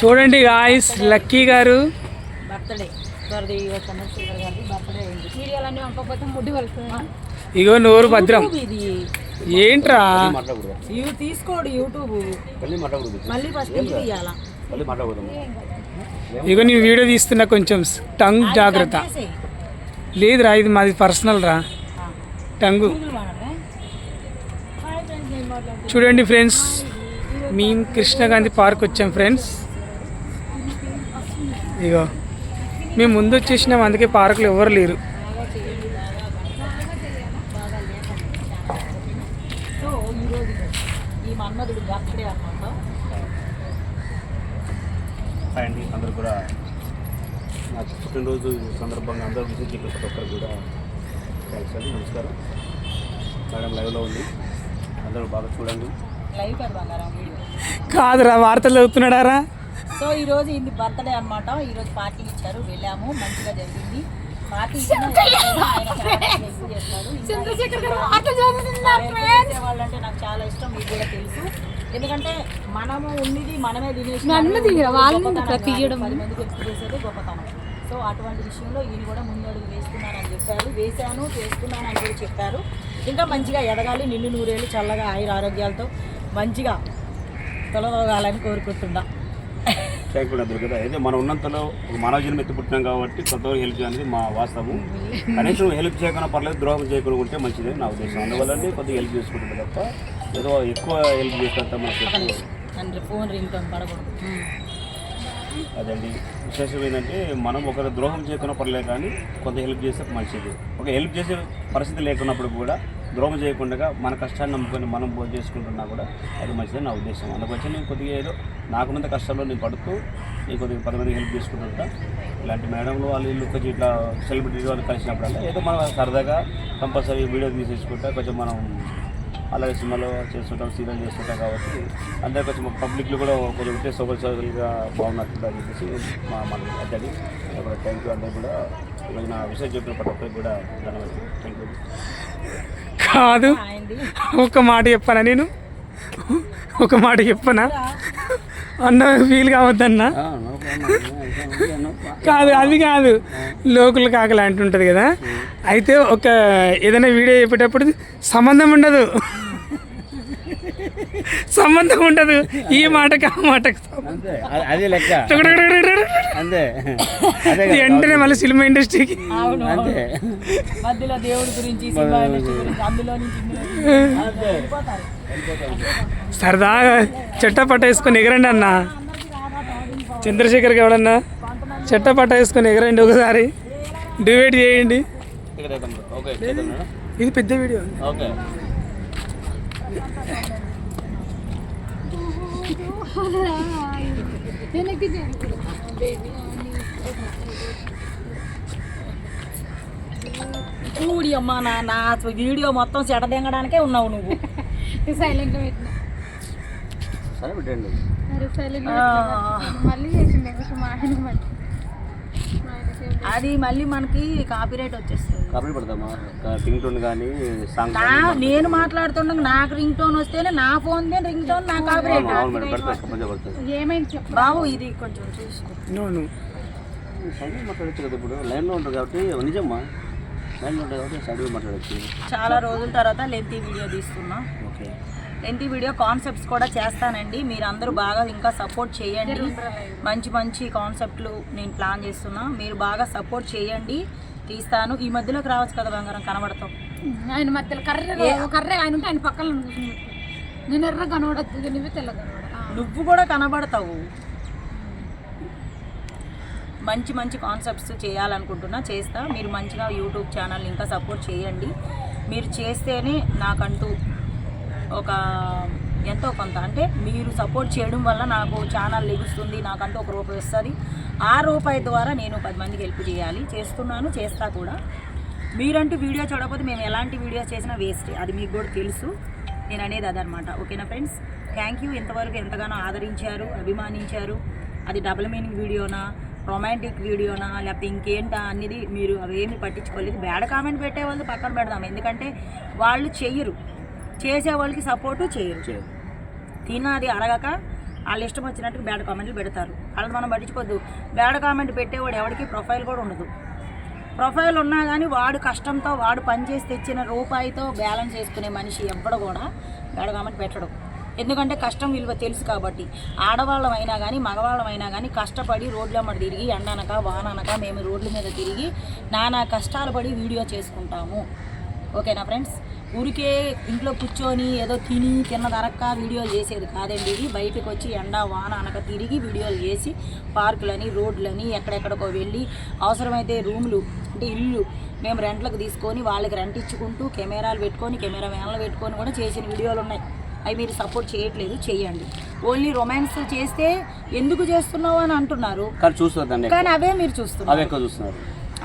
చూడండి guys, lucky గారు birthday Chandrasekhar గారి బర్త్డే అయింది. వీడియోలన్నీ పంపకపోతే ముడ్డి వలుస్తుంది. ఇగో నోరు భద్రం. ఇది ఏంట్రా ఇవి తీసుకోడు యూట్యూబ్, మళ్ళీ ఫస్ట్ తీయాలా. ఇగో నేను వీడియో తీస్తున్నా, కొంచెం టంగ్ జాగ్రత్త. లేదురా, ఇది మాది పర్సనల్ రా టంగు. చూడండి ఫ్రెండ్స్, మేము కృష్ణగాంధీ పార్క్ వచ్చాం ఫ్రెండ్స్. ఇగో మేము ముందు వచ్చేసినాం, అందుకే పార్కులో ఎవరు లేరు. సో ఈరోజు ఈ మన్మధుడు బర్త్డే అన్నమాట. అండి అందరూ కూడా నా పుట్టినరోజు సందర్భంగా అందరూ విజిట్ చేసిన ప్రతి ఒక్కరు కూడా థ్యాంక్స్ అండి. నమస్కారం. మేడం లైవ్లో ఉంది, అందరూ బాగా చూడండి. లైవ్ కాదు బంగారం, వీడియో కాదురా, వార్తలు చదువుతున్నాడారా. సో ఈరోజు ఇది బర్త్డే అనమాట. ఈరోజు పార్టీ ఇచ్చారు, వెళ్ళాము, మంచిగా జరిగింది. పార్టీ వాళ్ళంటే నాకు చాలా ఇష్టం, మీకు కూడా తెలుసు. ఎందుకంటే మనము ఉన్నది మనమే తినేసి 10 మందికి ఎక్కువ చేసేది గొప్పతనం. సో అటువంటి విషయంలో ఈయన కూడా ముందడుగు వేస్తున్నానని చెప్పారు. వేశాను, చేస్తున్నాను అని కూడా చెప్పారు. ఇంకా మంచిగా ఎదగాలి, నిన్ను నూరేళ్ళు చల్లగా ఆయుర ఆరోగ్యాలతో మంచిగా తొలగాలని కోరుకుంటున్నా. థ్యాంక్ యూ అందరూ కదా. అయితే మనం ఉన్నంతలో ఒక మానవ జన్మ ఎత్తి పుట్టినాం కాబట్టి కొంతవరకు హెల్ప్ చేయాలి మా వాస్తవం. కనీసం హెల్ప్ చేయకుండా పర్లేదు, ద్రోహం చేయకుండా ఉంటే మంచిదే నా ఉద్దేశం. అందువల్లనే కొద్దిగా హెల్ప్ చేసుకుంటుంది తప్ప ఏదో ఎక్కువ హెల్ప్ చేస్తే మనకి ఫోన్ రింగ్ పడకూడదు. అదండి విశేషం ఏంటంటే, మనం ఒకరు ద్రోహం చేయకుండా పర్లేదు, కానీ కొంత హెల్ప్ చేస్తే మంచిది. ఒక హెల్ప్ చేసే పరిస్థితి లేకున్నప్పుడు కూడా ద్రోహం చేయకుండా మన కష్టాన్ని నమ్ముకొని మనం భోజనం చేసుకుంటున్నా కూడా అది మంచిదని నా ఉద్దేశం. అందుకొచ్చి నేను కొద్దిగా ఏదో నాకున్నంత కష్టంలో నేను పడుతూ నేను కొద్దిగా 10 మందికి హెల్ప్ చేసుకుంటుంటా. ఇలాంటి మేడంలు వాళ్ళు ఇల్లు కొంచెం ఇట్లా సెలబ్రిటీ వాళ్ళు కలిసినప్పుడల్లా ఏదో మనం సరదాగా కంపల్సరీ వీడియో తీసేసుకుంటా కొంచెం మనం అలాగే సినిమాలో చేస్తుంటాం, సీరియల్ చేస్తుంటాం. కాబట్టి అందరూ కొంచెం పబ్లిక్లో కూడా కొంచెం ఉంటే సోబల్గా బాగున్నట్టు అని చెప్పేసి మన అద్దడి థ్యాంక్ యూ. అందరూ కూడా ఈరోజు నా విషయం చెప్పిన ప్రతి ఒక్కరికి కూడా ధన్యవాదాలు. Thank you. కాదు, ఒక మాట చెప్పనా, నేను ఒక మాట చెప్పనా అన్న, ఫీల్ కావద్దన్నా. కాదు, అది కాదు, లోకల్ కాకలు అంటుంటుంది కదా. అయితే ఒక ఏదైనా వీడియో చెప్పేటప్పుడు సంబంధం ఉండదు, సంబంధం ఉండదు, ఈ మాటకి ఆ మాటకు వెంటనే మళ్ళీ సినిమా ఇండస్ట్రీకి మధ్యలో దేవుడి గురించి అందులో సరదాగా చెట్టపట్ట వేసుకొని ఎగరండి అన్న. చంద్రశేఖర్కి ఎవడన్నా చెట్టపట్ట వేసుకొని ఎగరండి, ఒకసారి డిబేట్ చేయండి. ఇది పెద్ద వీడియో. చూడి అమ్మా, నా వీడియో మొత్తం చెడ దింగడానికే ఉన్నావు నువ్వు. సైలెంట్ అది మళ్ళీ మనకి కాపీరైట్ వచ్చేస్తుంది. నేను మాట్లాడుతుండగా నాకు రింగ్ టోన్ వస్తేనే నా ఫోన్ రింగ్ టోన్ నా కాపీరైట్. బాబు ఇది కొంచెం చూసుకో. మాట్లాడచ్చు కదా, ఇప్పుడు లైన్లో ఉంటుంది కాబట్టి నిజమ్మా, లైన్లో ఉంటుంది కాబట్టి సైడ్గా మాట్లాడచ్చు. చాలా రోజుల తర్వాత లెంతీ వీడియో తీస్తున్నా. ఓకే, లెంతీ వీడియో కాన్సెప్ట్స్ కూడా చేస్తానండి. మీరు అందరూ బాగా ఇంకా సపోర్ట్ చేయండి. మంచి మంచి కాన్సెప్ట్లు నేను ప్లాన్ చేస్తున్నా, మీరు బాగా సపోర్ట్ చేయండి. తీస్తాను. ఈ మధ్యలోకి రావచ్చు కదా బంగారం, కనబడతాం. ఆయన మధ్యలో కర్రే ఆయన ఉంటే ఆయన పక్కన నేను ఎర్ర కనబడద్దు, నువ్వే తెల్ల కనబడ. నువ్వు కూడా కనబడతావు. మంచి మంచి కాన్సెప్ట్స్ చేయాలనుకుంటున్నా, చేస్తా. మీరు మంచిగా యూట్యూబ్ ఛానల్ ఇంకా సపోర్ట్ చేయండి. మీరు చేస్తేనే నాకంటూ ఒక ఎంతో కొంత, అంటే మీరు సపోర్ట్ చేయడం వల్ల నాకు ఛానల్ లెగుస్తుంది, నాకంటూ ఒక రూపాయి వస్తుంది. ఆ రూపాయి ద్వారా నేను 10 మందికి హెల్ప్ చేయాలి. చేస్తున్నాను, చేస్తా కూడా. మీరంటూ వీడియో చూడకపోతే మేము ఎలాంటి వీడియోస్ చేసినా వేస్టే, అది మీకు కూడా తెలుసు. నేను అనేది అదనమాట. ఓకేనా ఫ్రెండ్స్, థ్యాంక్ యూ. ఇంతవరకు ఎంతగానో ఆదరించారు, అభిమానించారు. అది డబుల్ మీనింగ్ వీడియోనా, రొమాంటిక్ వీడియోనా, లేకపోతే ఇంకేంటా అనేది మీరు అవేమి పట్టించుకోలేదు. బ్యాడ్ కామెంట్ పెట్టే వాళ్ళు పక్కన పెడదాం, ఎందుకంటే వాళ్ళు చెయ్యరు. చేసే వాళ్ళకి సపోర్టు చేయరు. తిన్నది అరగక వాళ్ళు ఇష్టం వచ్చినట్టు బ్యాడ్ కామెంట్లు పెడతారు. వాళ్ళని మనం పట్టించుకోవద్దు. బ్యాడ్ కామెంట్ పెట్టేవాడు ఎవరికి ప్రొఫైల్ కూడా ఉండదు. ప్రొఫైల్ ఉన్నా కానీ వాడు కష్టంతో వాడు పనిచేసి తెచ్చిన రూపాయితో బ్యాలెన్స్ చేసుకునే మనిషి ఎవ్వడు కూడా బ్యాడ్ కామెంట్ పెట్టడు. ఎందుకంటే కష్టం విలువ తెలుసు కాబట్టి. ఆడవాళ్ళమైనా కానీ మగవాళ్ళమైనా కానీ కష్టపడి రోడ్లమ్మడి తిరిగి ఎండనక వాననక మేము రోడ్ల మీద తిరిగి నానా కష్టాలు పడి వీడియో చేసుకుంటాము. ఓకేనా ఫ్రెండ్స్? ఊరికే ఇంట్లో కూర్చొని ఏదో తిన్న ధరక్క వీడియోలు చేసేది కాదండి. ఇది బయటకు వచ్చి ఎండ వాన అనక తిరిగి వీడియోలు చేసి పార్కులని రోడ్లని ఎక్కడెక్కడికో వెళ్ళి అవసరమైతే రూములు అంటే ఇల్లు మేము రెంట్లకు తీసుకొని వాళ్ళకి రెంట్ ఇచ్చుకుంటూ కెమెరాలు పెట్టుకొని కెమెరా వ్యాన్లు పెట్టుకొని కూడా చేసిన వీడియోలు ఉన్నాయి. అవి మీరు సపోర్ట్ చేయట్లేదు, చేయండి. ఓన్లీ రొమాన్స్ చేస్తే ఎందుకు చేస్తున్నావు అని అంటున్నారు, కానీ అవే మీరు చూస్తున్నారు,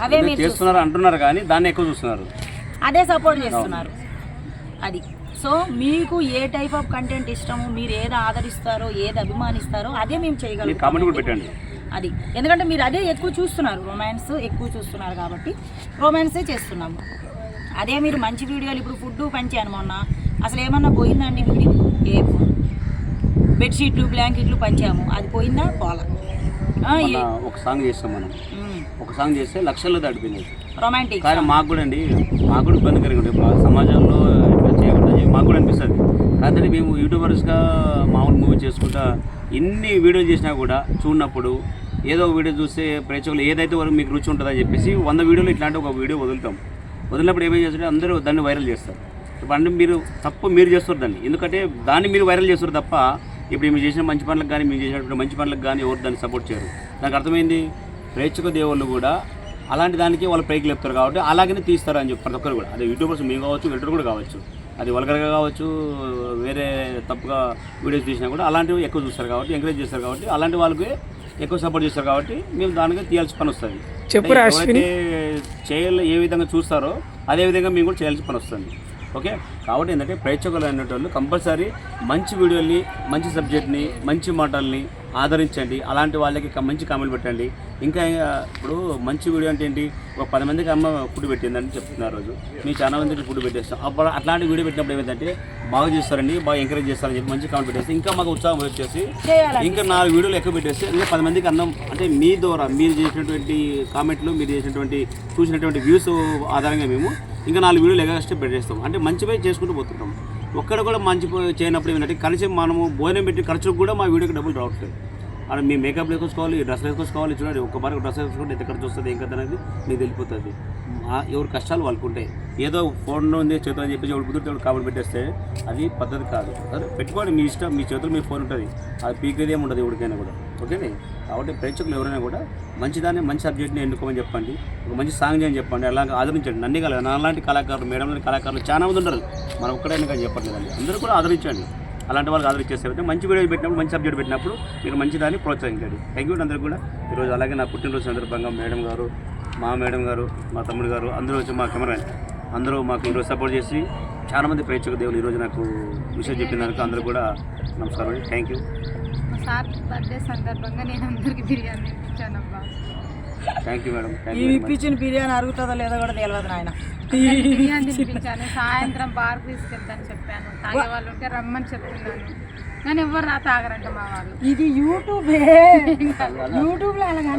అవే మీరు చేస్తున్నారు అంటున్నారు కానీ దాన్ని ఎక్కువ చూస్తున్నారు, అదే సపోర్ట్ చేస్తున్నారు. అది సో మీకు ఏ టైప్ ఆఫ్ కంటెంట్ ఇష్టమో, మీరు ఏది ఆదరిస్తారో, ఏది అభిమానిస్తారో అదే మేము చేయగలుగుతాం. అది ఎందుకంటే మీరు అదే ఎక్కువ చూస్తున్నారు, రొమాన్స్ ఎక్కువ చూస్తున్నారు కాబట్టి రొమాన్సే చేస్తున్నాము. అదే మీరు మంచి వీడియోలు, ఇప్పుడు ఫుడ్ పంచాను మొన్న, అసలు ఏమన్నా పోయిందండి వీడియో? ఏ బెడ్షీట్లు బ్లాంకెట్లు పంచాము, అది పోయిందా? పోలా. ఒక సాంగ్ చేస్తాం మనం, ఒక సాంగ్ చేస్తే లక్షల్లో దాటిపోయినాయి రొమాంటిక్. కానీ మాకు కూడా అండి, మాకు కూడా ఇబ్బందికరంగా ఉంటుంది సమాజంలో ఇట్లా చేయకుండా మాకు కూడా అనిపిస్తుంది. కానీ మేము యూట్యూబర్స్గా మామూలు మూవీ చేసుకుంటా ఎన్ని వీడియోలు చేసినా కూడా చూడనప్పుడు ఏదో ఒక వీడియో చూస్తే ప్రేక్షకులు ఏదైతే వరకు మీకు రుచి ఉంటుందని చెప్పేసి 100 వీడియోలు ఇట్లాంటి ఒక వీడియో వదులుతాం. వదిలినప్పుడు ఏమేం చేస్తుంటే అందరూ దాన్ని వైరల్ చేస్తారు. ఇప్పుడు అంటే మీరు తప్పు మీరు చేస్తారు దాన్ని, ఎందుకంటే దాన్ని మీరు వైరల్ చేస్తారు తప్ప ఇప్పుడు మీరు చేసిన మంచి పనులకు కానీ మీరు చేసినటువంటి మంచి పనులకు కానీ ఎవరు దాన్ని సపోర్ట్ చేయరు. దానికి అర్థమైంది, ప్రేక్షక దేవుళ్ళు కూడా అలాంటి దానికి వాళ్ళు పైకి లేపుతారు కాబట్టి అలాగనే తీస్తారు అని చెప్పి ప్రతి ఒక్కరు కూడా. అదే యూట్యూబర్స్ మేము కావచ్చు, వెంటనే కూడా కావచ్చు, అది వల్గర్గా కావచ్చు, వేరే తప్పుగా వీడియోస్ తీసినా కూడా అలాంటివి ఎక్కువ చూస్తారు కాబట్టి, ఎంకరేజ్ చేస్తారు కాబట్టి, అలాంటి వాళ్ళకి ఎక్కువ సపోర్ట్ చేస్తారు కాబట్టి మేము దానికి తీయాల్సిన పని వస్తుంది. ఎవరైతే చేయాలి ఏ విధంగా చూస్తారో అదే విధంగా మేము కూడా చేయాల్సిన పని వస్తుంది. ఓకే, కాబట్టి ఏంటంటే ప్రేక్షకులు అనేటోళ్ళు కంపల్సరీ మంచి వీడియోని, మంచి సబ్జెక్ట్ని, మంచి మాటల్ని ఆదరించండి. అలాంటి వాళ్ళకి మంచి కామెంట్ పెట్టండి. ఇంకా ఇప్పుడు మంచి వీడియో అంటే ఏంటి, ఒక 10 మందికి అమ్మ ఫుడ్ పెట్టిందని చెప్తున్నారు రోజు, మీ చాలా మందికి ఫుడ్ పెట్టేస్తాం. అప్పుడు అట్లాంటి వీడియో పెట్టినప్పుడు ఏమైందంటే బాగా చేస్తారండి, బాగా ఎంకరేజ్ చేస్తారని చెప్పి మంచి కామెంట్ పెట్టేసి ఇంకా మాకు ఉత్సాహం వచ్చేసి ఇంకా 4 వీడియోలు ఎక్కువ పెట్టేసి ఇంకా 10 మందికి అన్నం, అంటే మీ ద్వారా మీరు చేసినటువంటి కామెంట్లు, మీరు చేసినటువంటి చూసినటువంటి వ్యూస్ ఆధారంగా మేము ఇంకా 4 వీడియోలు ఎగస్ట్రా పెట్టేస్తాం. అంటే మంచిపై చేసుకుంటూ పోతుంటాం. ఒక్కడ కూడా మంచి చేయనప్పుడు ఏంటంటే కనీసం మనము భోజనం పెట్టి ఖర్చులకు కూడా మా వీడియోకి డబ్బులు రావట్లేదు. అక్కడ మీ మేకప్ వేసుకోవాలి, డ్రెస్ వేసుకోవాలి, చూడండి ఒక్క బాగా డ్రెస్ వేసుకుంటే ఎంత ఖర్చు వస్తుంది ఏం కదా అనేది మీకు తెలిపోతుంది. ఎవరి కష్టాలు వాళ్ళకు ఉంటాయి. ఏదో ఫోన్ ఉంది చేతులు అని చెప్పేసి ఎవరు కుదిరితే కాబట్టి పెట్టేస్తే అది పద్ధతి కాదు. అదే పెట్టుకోండి, మీ ఇష్టం, మీ చేతులు మీ ఫోన్ ఉంటుంది, అది పీకేది ఏమి ఉండదు ఎవరికైనా కూడా. ఓకేనే, కాబట్టి ప్రేక్షకులు ఎవరైనా కూడా మంచిదాన్ని, మంచి సబ్జెక్ట్ని ఎన్నుకోమని చెప్పండి, ఒక మంచి సాంగ్ చేయని చెప్పండి, అలాగే ఆదరించండి. నన్ను కాదు, నాలాంటి కళాకారులు, మేడం లాంటి కళాకారులు చాలా మంది ఉంటారు, మనం ఒక్కడైనా కానీ చెప్పట్లేదండి. అందరూ కూడా ఆదరించండి. అలాంటి వాళ్ళకి ఆదరించేస్తే మంచి వీడియో పెట్టినప్పుడు, మంచి సబ్జెక్ట్ పెట్టినప్పుడు మీరు మంచి దాన్ని ప్రోత్సహించండి. థ్యాంక్ యూ అందరికీ కూడా. ఈరోజు అలాగే నా పుట్టినరోజు సందర్భంగా మేడం గారు, మా మేడం గారు, మా తమ్ముడు గారు అందరూ వచ్చి, మా కెమెరామెన్ అందరూ మాకు ఈరోజు సపోర్ట్ చేసి చాలామంది ప్రేక్షక దేవులు ఈరోజు నాకు విషయం చెప్పిన దానికి అందరూ కూడా నమస్కారం అండి. Thank you. మా సార్ బర్త్డే సందర్భంగా నేను అందరికి బిర్యానీ ఇప్పించానబ్బా. Thank you madam. ఇప్పించిన బిర్యానీ అరుగుతుందో లేదో కూడా తెలియదు నాయన. బిర్యానీ తినిపించాను, సాయంత్రం పార్క్ తీసుకెళ్తాను చెప్పాను, తాగే వాళ్ళు ఉంటే రమ్మని చెప్తున్నాను, కానీ ఎవరు తాగరంట మా వాళ్ళు. ఇది యూట్యూబ్, యూట్యూబ్లో అలాగ